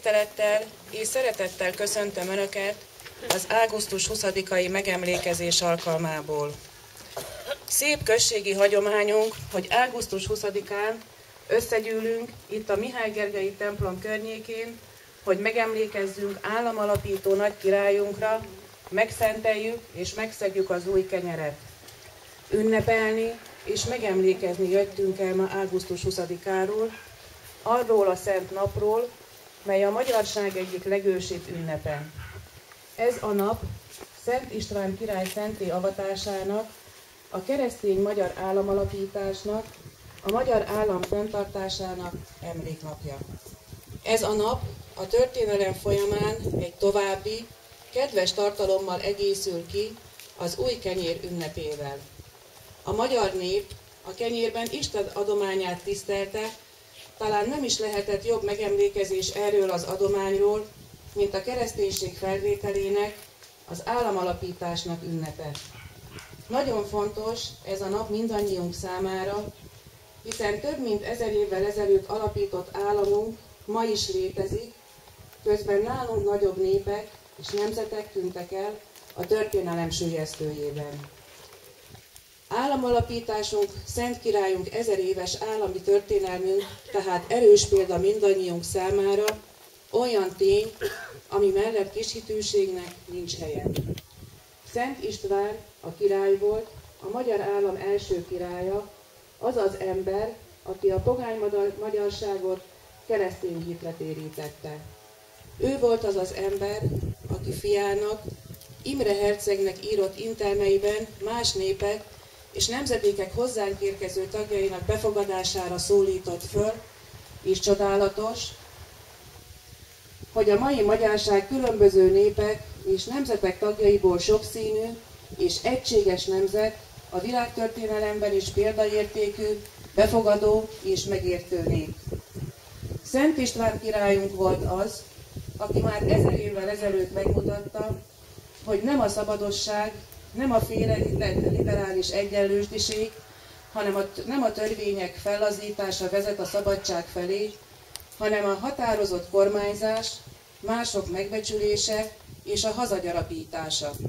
Tisztelettel és szeretettel köszöntöm Önöket az augusztus 20-ai megemlékezés alkalmából. Szép községi hagyományunk, hogy augusztus 20-án összegyűlünk itt a Mihály Gergelyi templom környékén, hogy megemlékezzünk államalapító nagykirályunkra, megszenteljük és megszegjük az új kenyeret. Ünnepelni és megemlékezni jöttünk el ma augusztus 20-áról, arról a szent napról, mely a magyarság egyik legősibb ünnepe. Ez a nap Szent István király szentté avatásának, a keresztény magyar államalapításnak, a magyar állam fenntartásának emléknapja. Ez a nap a történelem folyamán egy további, kedves tartalommal egészül ki az új kenyér ünnepével. A magyar nép a kenyérben Isten adományát tisztelte, talán nem is lehetett jobb megemlékezés erről az adományról, mint a kereszténység felvételének, az államalapításnak ünnepe. Nagyon fontos ez a nap mindannyiunk számára, hiszen több mint 1000 évvel ezelőtt alapított államunk ma is létezik, közben nálunk nagyobb népek és nemzetek tűntek el a történelem süllyesztőjében. Államalapításunk, Szent Királyunk 1000 éves állami történelmünk, tehát erős példa mindannyiunk számára, olyan tény, ami mellett kishitűségnek nincs helye. Szent István a király volt, a magyar állam első királya, az az ember, aki a pogány magyarságot keresztény hitre térítette. Ő volt az az ember, aki fiának, Imre hercegnek írott intelmeiben más népek és nemzedékek hozzánk érkező tagjainak befogadására szólított föl, és csodálatos, hogy a mai magyarság különböző népek és nemzetek tagjaiból sokszínű és egységes nemzet, a világtörténelemben is példaértékű, befogadó és megértő nép. Szent István királyunk volt az, aki már 1000 évvel ezelőtt megmutatta, hogy nem a szabadosság, nem a féle liberális egyenlőség, nem a törvények fellazítása vezet a szabadság felé, hanem a határozott kormányzás, mások megbecsülése és a hazagyarapítása.